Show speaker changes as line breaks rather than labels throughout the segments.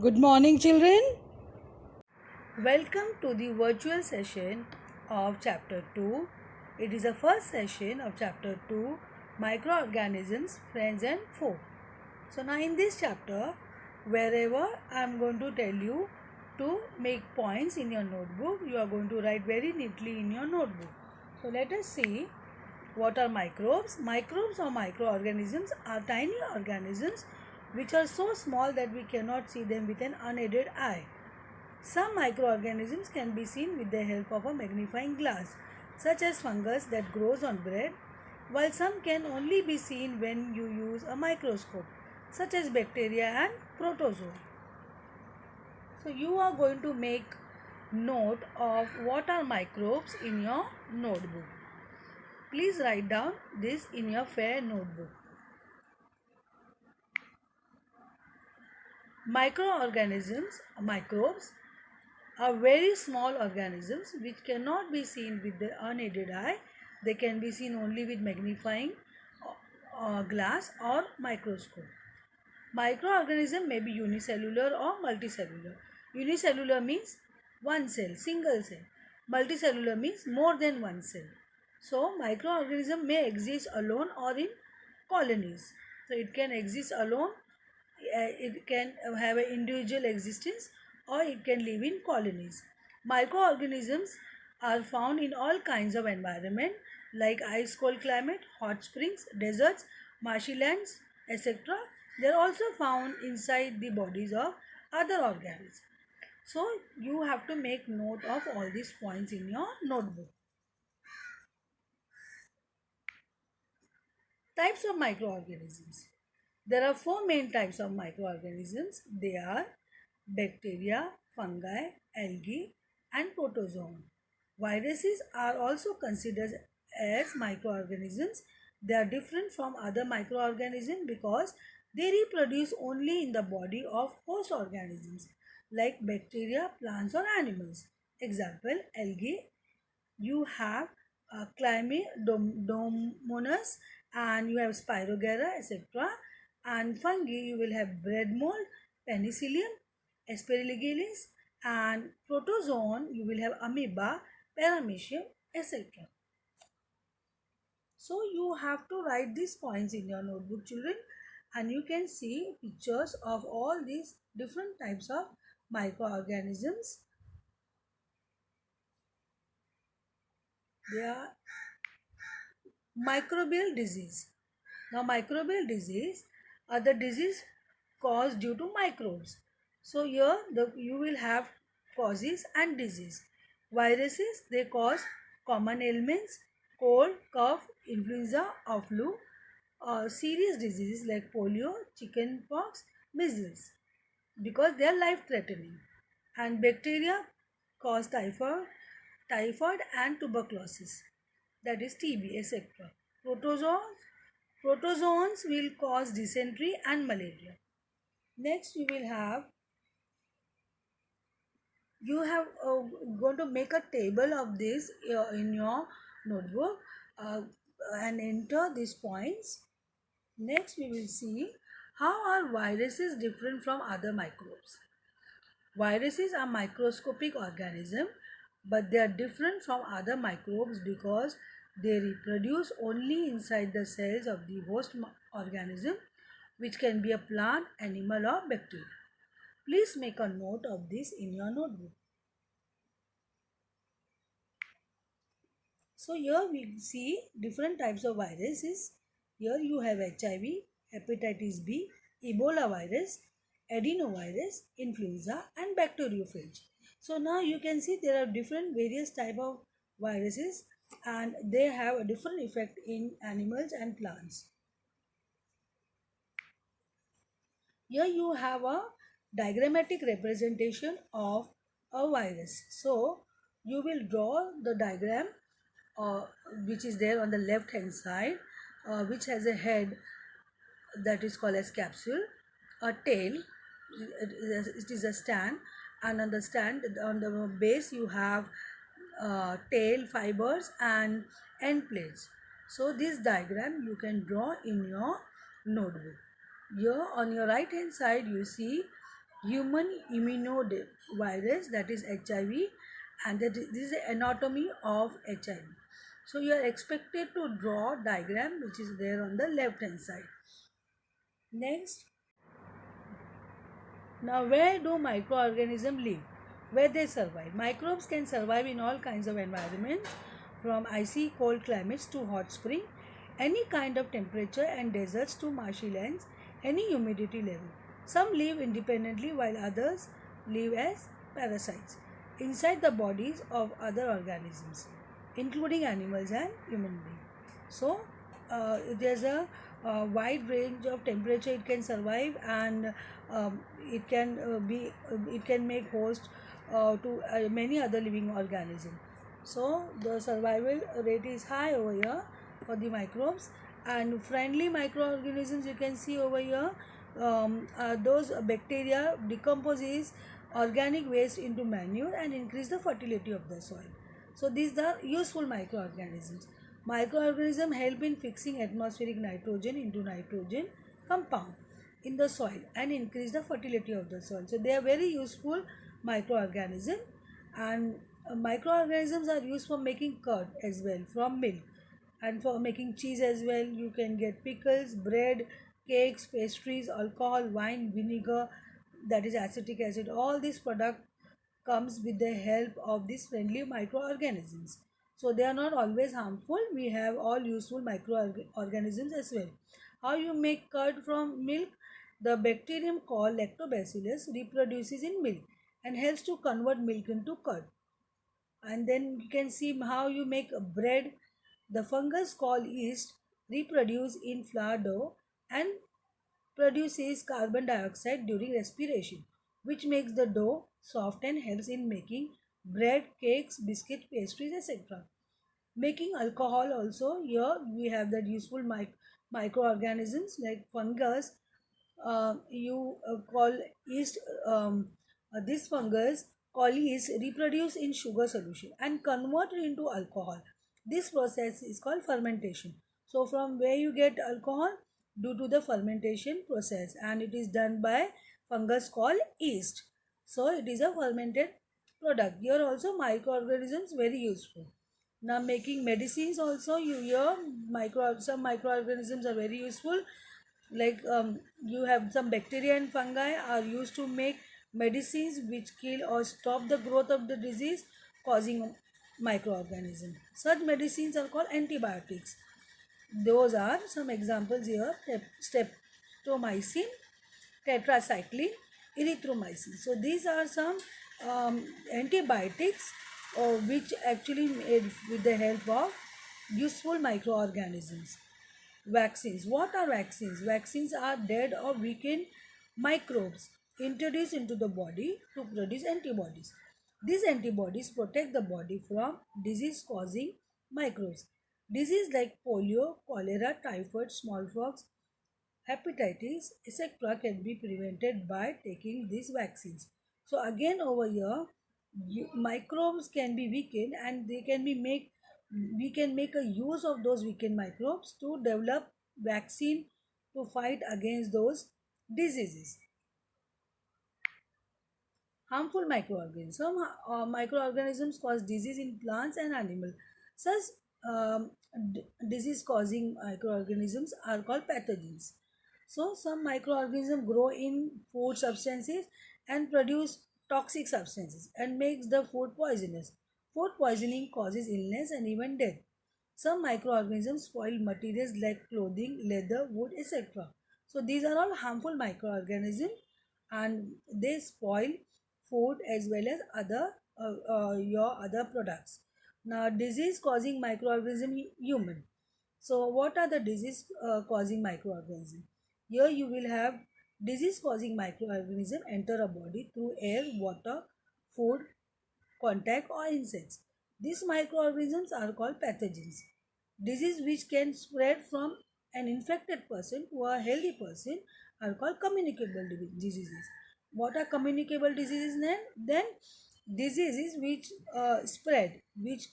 Good morning, children. Welcome to the virtual session of Chapter 2. It is the first session of Chapter 2 Microorganisms, Friends and Foe. So, now in this chapter, wherever I am going to tell you to make points in your notebook, you are going to write very neatly in your notebook. So, let us see what are microbes. Microbes or microorganisms are tiny organisms which are so small that we cannot see them with an unaided eye. Some microorganisms can be seen with the help of a magnifying glass, such as fungus that grows on bread, while some can only be seen when you use a microscope, such as bacteria and protozoa. So you are going to make note of what are microbes in your notebook. Please write down this in your fair notebook. Microbes are very small organisms which cannot be seen with the unaided eye. They can be seen only with magnifying glass or microscope. Microorganism may be unicellular or multicellular. Unicellular means one cell, single cell. Multicellular means more than one cell. So microorganism may exist alone or in colonies. So it can exist alone, it can have an individual existence, or it can live in colonies. Microorganisms are found in all kinds of environment like ice cold climate, hot springs, deserts, marshy lands, etc. They are also found inside the bodies of other organisms. So you have to make note of all these points in your notebook. Types of microorganisms. There are four main types of microorganisms. They are bacteria, fungi, algae, and protozoan. Viruses are also considered as microorganisms. They are different from other microorganisms because they reproduce only in the body of host organisms like bacteria, plants, or animals. Example, algae, you have Chlamydomonas, and you have Spirogyra, etc. And fungi, you will have bread mold, Penicillium, Aspergillus, and protozoan, you will have amoeba, Paramecium, etc. So you have to write these points in your notebook, children, and you can see pictures of all these different types of microorganisms. They are microbial disease. Now, microbial disease are the disease caused due to microbes. So, here you will have causes and disease. Viruses, they cause common ailments, cold, cough, influenza or flu, or serious diseases like polio, chickenpox, measles, because they are life threatening. And bacteria cause typhoid and tuberculosis, that is TB, etc. Protozoans will cause dysentery and malaria. Next, you have going to make a table of this in your notebook uh, and enter these points. Next, we will see how are viruses different from other microbes. Viruses are microscopic organisms, but they are different from other microbes because they reproduce only inside the cells of the host organism, which can be a plant, animal, or bacteria. Please make a note of this in your notebook. So here we see different types of viruses. Here you have HIV, hepatitis B, Ebola virus, adenovirus, influenza, and bacteriophage. So now you can see there are different various type of viruses, and they have a different effect in animals and plants. Here you have a diagrammatic representation of a virus. So you will draw the diagram uh, which is there on the left hand side, which has a head that is called as capsule, a tail, it is a stand, and on the stand, on the base you have tail fibers and end plates. So this diagram you can draw in your notebook. Here on your right hand side you see human immunovirus, that is HIV, and this is the anatomy of HIV. So you are expected to draw diagram which is there on the left hand side. Next, now where do microorganisms live? Where they survive? Microbes can survive in all kinds of environments, from icy cold climates to hot spring, any kind of temperature and deserts to marshy lands, any humidity level. Some live independently while others live as parasites inside the bodies of other organisms, including animals and human beings. So there's a wide range of temperature it can survive, and it can it can make host to many other living organisms. So the survival rate is high over here for the microbes. And friendly microorganisms you can see over here, those bacteria decomposes organic waste into manure and increase the fertility of the soil. So these are useful microorganisms. Microorganisms help in fixing atmospheric nitrogen into nitrogen compound in the soil and increase the fertility of the soil. So they are very useful microorganisms. And microorganisms are used for making curd as well from milk, and for making cheese as well. You can get pickles, bread, cakes, pastries, alcohol, wine, vinegar, that is acetic acid. All these product comes with the help of these friendly microorganisms. So they are not always harmful. We have all useful microorganisms as well. How you make curd from milk? The bacterium called lactobacillus reproduces in milk and helps to convert milk into curd. And then you can see how you make a bread. The fungus called yeast reproduce in flour dough and produces carbon dioxide during respiration, which makes the dough soft and helps in making bread, cakes, biscuit, pastries, etc. Making alcohol also, here we have that useful microorganisms like fungus. You call yeast, this fungus called yeast reproduce in sugar solution and convert it into alcohol. This process is called fermentation. So from where you get alcohol? Due to the fermentation process, and it is done by fungus called yeast. So it is a fermented product. Here also microorganisms very useful. Now making medicines also, you hear some microorganisms are very useful. Like you have some bacteria and fungi are used to make medicines which kill or stop the growth of the disease causing microorganism. Such medicines are called antibiotics. Those are some examples here: streptomycin, tetracycline, erythromycin. So these are some antibiotics which actually made with the help of useful microorganisms. Vaccines. What are vaccines? Vaccines are dead or weakened microbes introduced into the body to produce antibodies. These antibodies protect the body from disease causing microbes. Disease like polio, cholera, typhoid, smallpox, hepatitis, etc. can be prevented by taking these vaccines. So again over here, microbes can be weakened, and they can be make we can make a use of those weakened microbes to develop vaccine to fight against those diseases. Harmful microorganisms. Some microorganisms cause disease in plants and animals. Such disease-causing microorganisms are called pathogens. So, some microorganisms grow in food substances and produce toxic substances and makes the food poisonous. Food poisoning causes illness and even death. Some microorganisms spoil materials like clothing, leather, wood, etc. So these are all harmful microorganisms, and they spoil food as well as other your other products. Now, disease causing microorganism human. So what are the disease causing microorganisms? Here you will have disease causing microorganism enter a body through air, water, food, contact or insects. These microorganisms are called pathogens. Disease which can spread from an infected person to a healthy person are called communicable diseases. What are communicable diseases then? Then diseases which which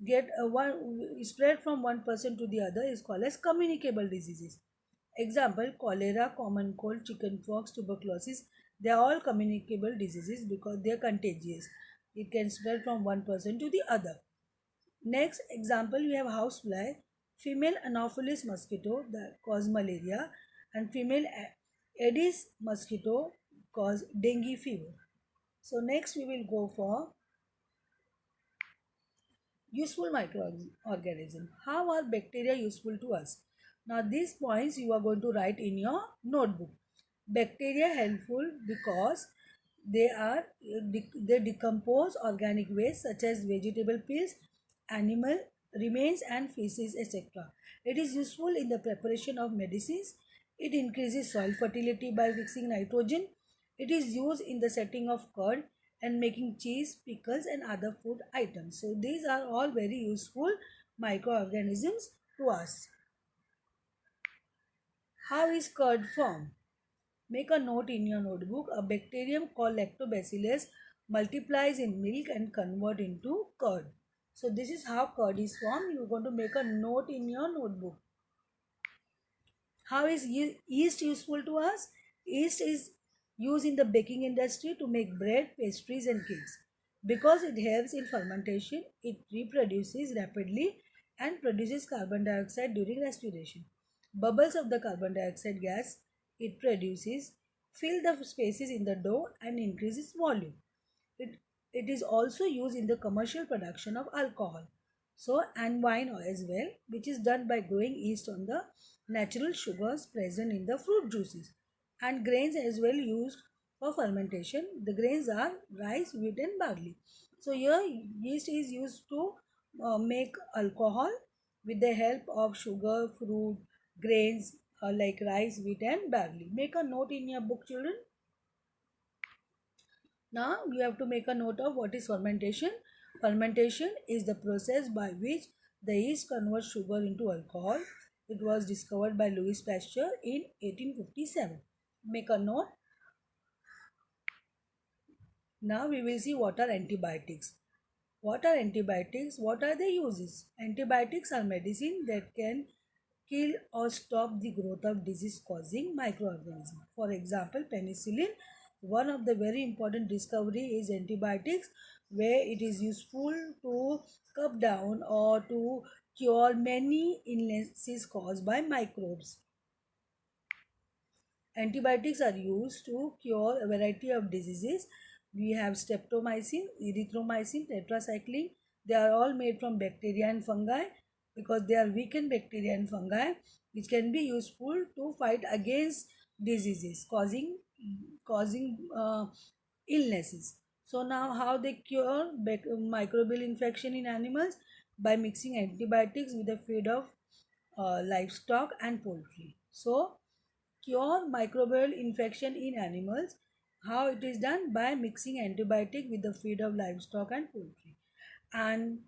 get one spread from one person to the other is called as communicable diseases. Example: cholera, common cold, chickenpox, tuberculosis, They are all communicable diseases because they are contagious. It can spread from one person to the other. Next example, we have housefly, female Anopheles mosquito that cause malaria, and female Aedes mosquito cause dengue fever. So next we will go for useful microorganism. How are bacteria useful to us? Now these points you are going to write in your notebook. Bacteria helpful because they decompose organic waste such as vegetable peels, animal remains and feces, etc. It is useful in the preparation of medicines. It increases soil fertility by fixing nitrogen. It is used in the setting of curd and making cheese, pickles, and other food items. So these are all very useful microorganisms to us. How is curd formed? Make a note in your notebook. A bacterium called Lactobacillus multiplies in milk and convert into curd. So this is how curd is formed. You're going to make a note in your notebook. How is yeast useful to us? Yeast is used in the baking industry to make bread, pastries, and cakes. Because it helps in fermentation, it reproduces rapidly and produces carbon dioxide during respiration. Bubbles of the carbon dioxide gas it produces fill the spaces in the dough and increases volume. It, it is also used in the commercial production of alcohol. So, and wine as well, which is done by growing yeast on the natural sugars present in the fruit juices. And grains as well used for fermentation. The grains are rice, wheat, and barley. So, here yeast is used to make alcohol with the help of sugar, fruit, grains like rice, wheat, and barley. Make a note in your book, children. Now you have to make a note of what is fermentation. Fermentation is the process by which the yeast converts sugar into alcohol. It was discovered by Louis Pasteur in 1857. Make a note. Now we will see what are antibiotics. What are antibiotics? What are their uses? Antibiotics are medicine that can kill or stop the growth of disease causing microorganisms. For example, penicillin, one of the very important discovery is antibiotics where it is useful to cut down or to cure many illnesses caused by microbes. Antibiotics are used to cure a variety of diseases. We have streptomycin, erythromycin, tetracycline. They are all made from bacteria and fungi because they are weakened bacteria and fungi which can be useful to fight against diseases causing illnesses. So now how they cure microbial infection in animals? By mixing antibiotics with the feed of livestock and poultry. So cure microbial infection in animals. How it is done? By mixing antibiotic with the feed of livestock and poultry. And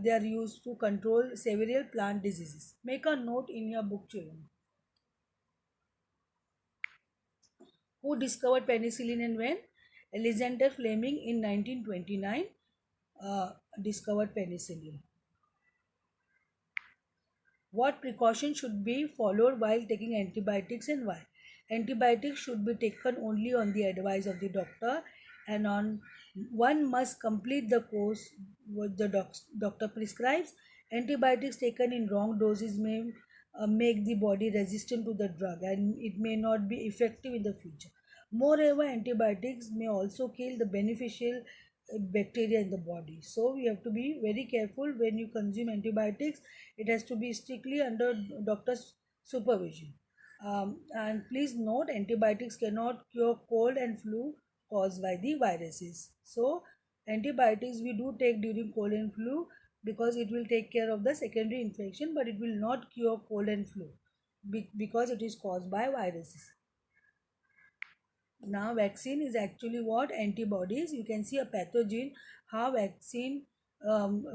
they are used to control several plant diseases. Make a note in your book, children. Who discovered penicillin and when? Alexander Fleming in 1929 discovered penicillin. What precautions should be followed while taking antibiotics and why? Antibiotics should be taken only on the advice of the doctor and on one must complete the course what the doctor prescribes. Antibiotics taken in wrong doses may make the body resistant to the drug and it may not be effective in the future. Moreover, antibiotics may also kill the beneficial bacteria in the body. So we have to be very careful when you consume antibiotics. It has to be strictly under doctor's supervision. And please note, antibiotics cannot cure cold and flu caused by the viruses. So antibiotics we do take during cold and flu because it will take care of the secondary infection, but it will not cure cold and flu because it is caused by viruses. Now vaccine is actually what? Antibodies. You can see a pathogen how vaccine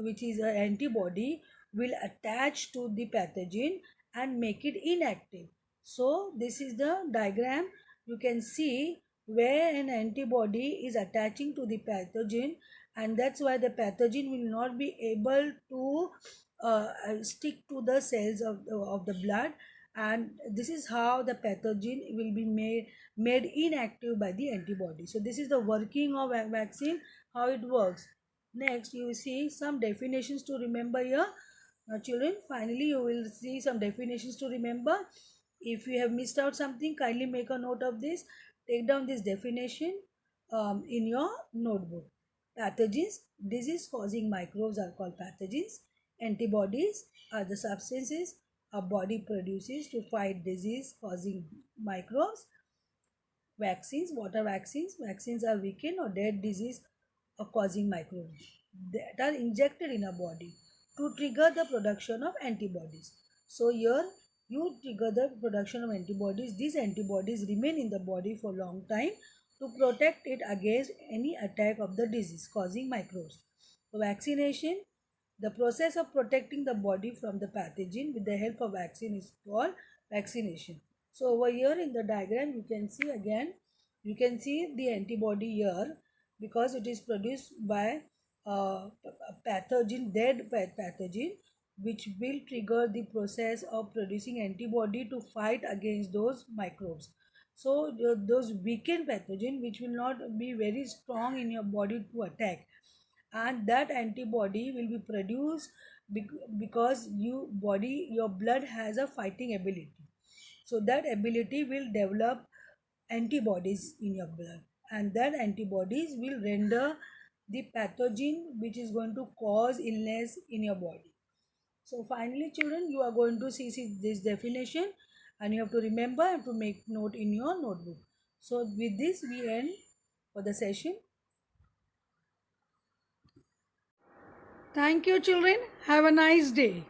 which is an antibody will attach to the pathogen and make it inactive. So this is the diagram. You can see where an antibody is attaching to the pathogen and that's why the pathogen will not be able to stick to the cells of the blood and this is how the pathogen will be made inactive by the antibody. So this is the working of a vaccine, how it works. Next, you will see some definitions to remember here. Now children, finally you will see some definitions to remember. If you have missed out something, kindly make a note of this. Take down this definition in your notebook. Pathogens, disease causing microbes are called pathogens. Antibodies are the substances our body produces to fight disease causing microbes. Vaccines, what are vaccines? Vaccines are weakened or dead disease causing microbes that are injected in a body to trigger the production of antibodies. So here you trigger the production of antibodies. These antibodies remain in the body for a long time to protect it against any attack of the disease causing microbes. So vaccination, the process of protecting the body from the pathogen with the help of vaccine is called vaccination. So over here in the diagram you can see again, you can see the antibody here because it is produced by a pathogen, dead pathogen, which will trigger the process of producing antibody to fight against those microbes. So those weakened pathogen which will not be very strong in your body to attack, and that antibody will be produced because your blood has a fighting ability. So that ability will develop antibodies in your blood, and that antibodies will render the pathogen which is going to cause illness in your body. So finally children, you are going to see this definition, and you have to remember and to make note in your notebook. So with this we end for the session. Thank you children, have a nice day.